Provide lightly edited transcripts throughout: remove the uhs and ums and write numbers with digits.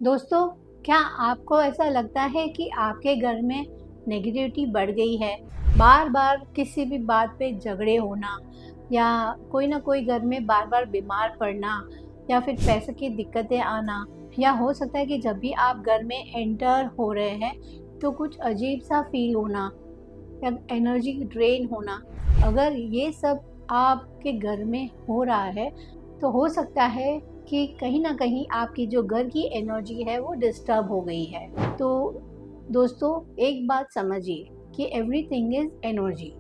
दोस्तों, क्या आपको ऐसा लगता है कि आपके घर में नेगेटिविटी बढ़ गई है? बार बार किसी भी बात पे झगड़े होना, या कोई ना कोई घर में बार बार बीमार पड़ना, या फिर पैसे की दिक्कतें आना, या हो सकता है कि जब भी आप घर में एंटर हो रहे हैं तो कुछ अजीब सा फील होना या एनर्जी ड्रेन होना। अगर ये सब आपके घर में हो रहा है तो हो सकता है कि कहीं ना कहीं आपकी जो घर की एनर्जी है वो डिस्टर्ब हो गई है। तो दोस्तों, एक बात समझिए कि एवरीथिंग इज एनर्जी।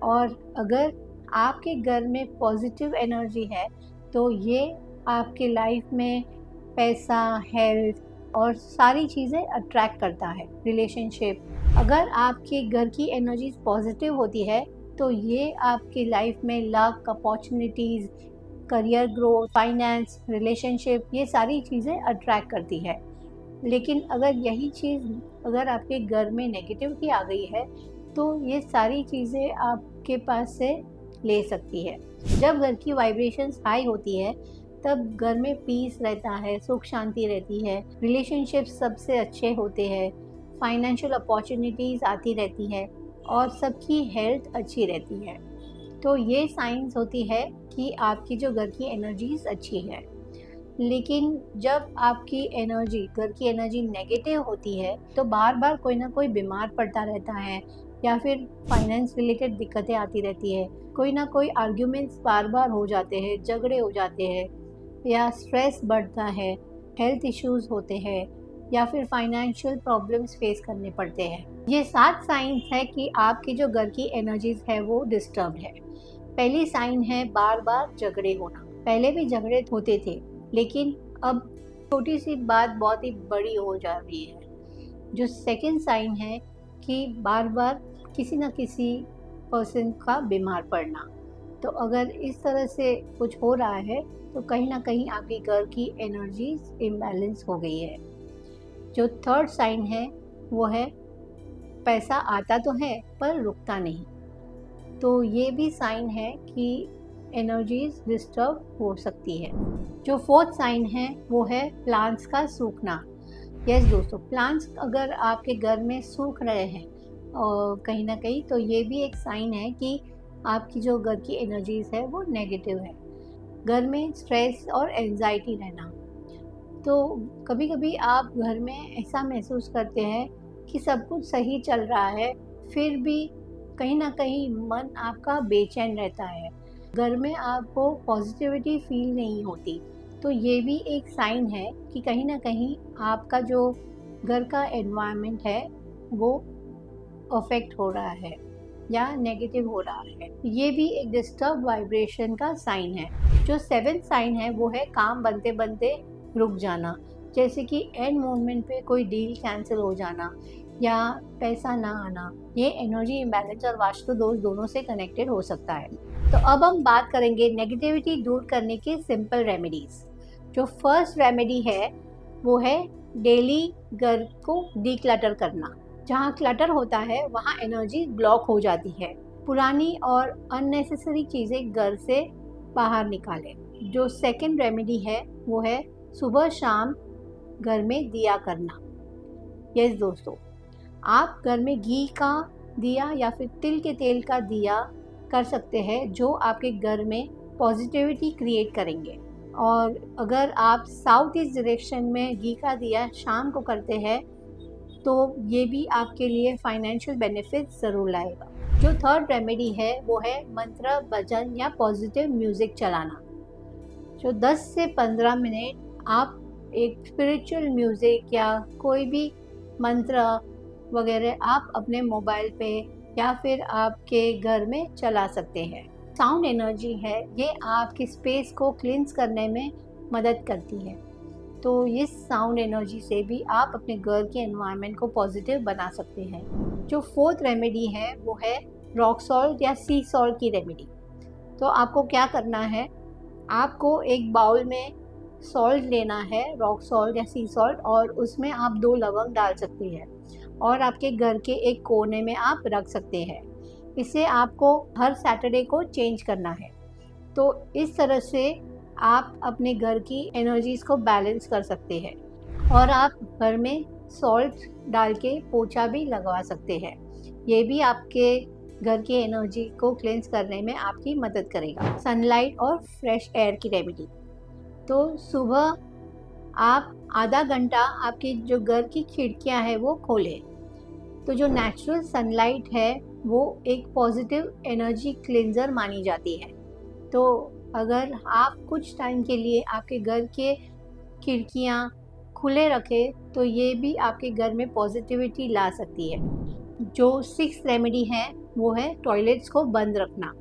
और अगर आपके घर में पॉजिटिव एनर्जी है तो ये आपके लाइफ में पैसा, हेल्थ और सारी चीज़ें अट्रैक्ट करता है। रिलेशनशिप, अगर आपके घर की एनर्जी पॉजिटिव होती है तो ये आपकी लाइफ में luck, opportunities, career growth, finance, relationship, ये सारी चीज़ें अट्रैक्ट करती है। लेकिन अगर यही चीज़ अगर आपके घर में नेगेटिविटी आ गई है तो ये सारी चीज़ें आपके पास से ले सकती है। जब घर की वाइब्रेशंस हाई होती है तब घर में पीस रहता है, सुख शांति रहती है, रिलेशनशिप्स सबसे अच्छे होते हैं, फाइनेंशियल अपॉर्चुनिटीज़ आती रहती है और सबकी हेल्थ अच्छी रहती है। तो ये साइंस होती है कि आपकी जो घर की एनर्जीज अच्छी है। लेकिन जब आपकी एनर्जी, घर की एनर्जी नेगेटिव होती है तो बार बार कोई ना कोई बीमार पड़ता रहता है, या फिर फाइनेंस रिलेटेड दिक्कतें आती रहती है, कोई ना कोई आर्ग्यूमेंट्स बार बार हो जाते हैं, झगड़े हो जाते हैं, या स्ट्रेस बढ़ता है, हेल्थ इश्यूज होते हैं, या फिर फाइनेंशियल प्रॉब्लम्स फेस करने पड़ते हैं। ये 7 साइंस है कि आपकी जो घर की एनर्जीज है वो डिस्टर्ब है। पहली साइन है बार बार झगड़े होना। पहले भी झगड़े होते थे लेकिन अब छोटी सी बात बहुत ही बड़ी हो जा रही है। जो सेकंड साइन है कि बार बार किसी ना किसी पर्सन का बीमार पड़ना। तो अगर इस तरह से कुछ हो रहा है तो कहीं ना कहीं आपके घर की एनर्जीज इम्बैलेंस हो गई है। जो थर्ड साइन है वो है पैसा आता तो है पर रुकता नहीं। तो ये भी साइन है कि एनर्जीज डिस्टर्ब हो सकती है। जो फोर्थ साइन है वो है प्लांट्स का सूखना। यस दोस्तों, प्लांट्स अगर आपके घर में सूख रहे हैं और कहीं ना कहीं, तो ये भी एक साइन है कि आपकी जो घर की एनर्जीज है वो नेगेटिव है। घर में स्ट्रेस और एंजाइटी रहना। तो कभी कभी आप घर में ऐसा महसूस करते हैं कि सब कुछ सही चल रहा है, फिर भी कहीं ना कहीं मन आपका बेचैन रहता है, घर में आपको पॉजिटिविटी फील नहीं होती। तो ये भी एक साइन है कि कहीं ना कहीं आपका जो घर का एनवायरनमेंट है वो अफेक्ट हो रहा है या नेगेटिव हो रहा है। ये भी एक डिस्टर्ब वाइब्रेशन का साइन है। जो सेवेंथ साइन है वो है काम बनते बनते रुक जाना। जैसे कि एंड मोमेंट पे कोई डील कैंसिल हो जाना या पैसा ना आना। ये एनर्जी इम्बैलेंस और वास्तु दोष दोनों से कनेक्टेड हो सकता है। तो अब हम बात करेंगे नेगेटिविटी दूर करने के सिंपल रेमेडीज। जो फर्स्ट रेमेडी है वो है डेली घर को डीक्लटर करना। जहाँ क्लटर होता है वहाँ एनर्जी ब्लॉक हो जाती है। पुरानी और अननेसेसरी चीज़ें घर से बाहर निकालें। जो सेकंड रेमेडी है वो है सुबह शाम घर में दिया करना। यस दोस्तों, आप घर में घी का दिया या फिर तिल के तेल का दिया कर सकते हैं जो आपके घर में पॉजिटिविटी क्रिएट करेंगे। और अगर आप साउथ ईस्ट डायरेक्शन में घी का दिया शाम को करते हैं तो ये भी आपके लिए फाइनेंशियल बेनिफिट ज़रूर लाएगा। जो थर्ड रेमेडी है वो है मंत्र, भजन या पॉजिटिव म्यूज़िक चलाना। जो 10 से 15 मिनट आप एक स्पिरिचुअल म्यूज़िक या कोई भी मंत्र वगैरह आप अपने मोबाइल पे या फिर आपके घर में चला सकते हैं। साउंड एनर्जी है, ये आपकी स्पेस को क्लींस करने में मदद करती है। तो इस साउंड एनर्जी से भी आप अपने घर के एनवायरनमेंट को पॉजिटिव बना सकते हैं। जो फोर्थ रेमेडी है वो है रॉक सॉल्ट या सी सॉल्ट की रेमेडी। तो आपको क्या करना है, आपको एक बाउल में सॉल्ट लेना है, रॉक सॉल्ट या सी सॉल्ट, और उसमें आप 2 लवंग डाल सकते हैं और आपके घर के एक कोने में आप रख सकते हैं। इसे आपको हर सैटरडे को चेंज करना है। तो इस तरह से आप अपने घर की एनर्जीज़ को बैलेंस कर सकते हैं। और आप घर में सॉल्ट डाल के पोछा भी लगवा सकते हैं। ये भी आपके घर की एनर्जी को क्लेंस करने में आपकी मदद करेगा। सनलाइट और फ्रेश एयर की रेमेडी, तो सुबह आप आधा घंटा आपकी जो घर की खिड़कियां हैं वो खोलें। तो जो नेचुरल सनलाइट है वो एक पॉजिटिव एनर्जी क्लेंजर मानी जाती है। तो अगर आप कुछ टाइम के लिए आपके घर के खिड़कियां खुले रखें तो ये भी आपके घर में पॉजिटिविटी ला सकती है। जो 6th रेमेडी है वो है टॉयलेट्स को बंद रखना।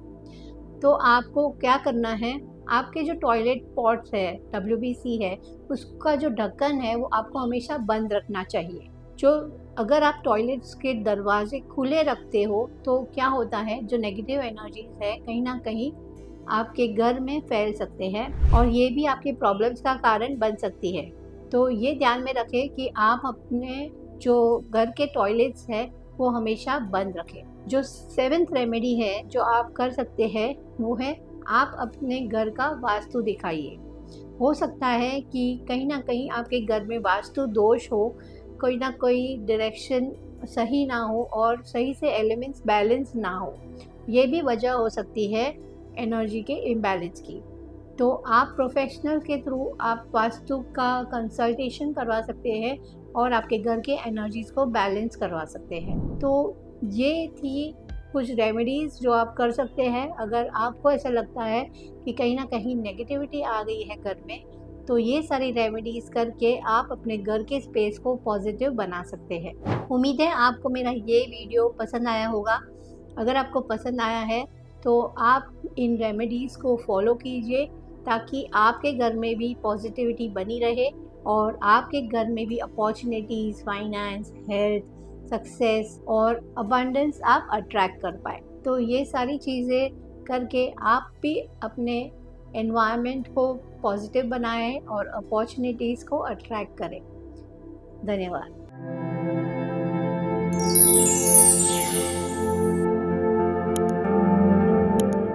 तो आपको क्या करना है, आपके जो टॉयलेट पॉट्स है, WBC है, उसका जो ढक्कन है वो आपको हमेशा बंद रखना चाहिए। जो अगर आप टॉयलेट्स के दरवाजे खुले रखते हो तो क्या होता है, जो नेगेटिव एनर्जीज है कहीं ना कहीं आपके घर में फैल सकते हैं और ये भी आपके प्रॉब्लम्स का कारण बन सकती है। तो ये ध्यान में रखें कि आप अपने जो घर के टॉयलेट्स है वो हमेशा बंद रखें। जो 7th रेमेडी है जो आप कर सकते हैं वो है आप अपने घर का वास्तु दिखाइए। हो सकता है कि कहीं ना कहीं आपके घर में वास्तु दोष हो, कोई ना कोई डायरेक्शन सही ना हो और सही से एलिमेंट्स बैलेंस ना हो। ये भी वजह हो सकती है एनर्जी के इम्बैलेंस की। तो आप प्रोफेशनल के थ्रू आप वास्तु का कंसल्टेशन करवा सकते हैं और आपके घर के एनर्जीज को बैलेंस करवा सकते हैं। तो ये थी कुछ रेमेडीज़ जो आप कर सकते हैं अगर आपको ऐसा लगता है कि कहीं ना कहीं नेगेटिविटी आ गई है घर में। तो ये सारी रेमेडीज़ करके आप अपने घर के स्पेस को पॉजिटिव बना सकते हैं। उम्मीद है आपको मेरा ये वीडियो पसंद आया होगा। अगर आपको पसंद आया है तो आप इन रेमेडीज़ को फॉलो कीजिए ताकि आपके घर में भी पॉजिटिविटी बनी रहे और आपके घर में भी अपॉर्चुनिटीज़, फाइनेंस, हेल्थ, सक्सेस और अबंडेंस आप अट्रैक्ट कर पाए। तो ये सारी चीज़ें करके आप भी अपने एनवायरनमेंट को पॉजिटिव बनाएं और अपॉर्चुनिटीज़ को अट्रैक्ट करें। धन्यवाद।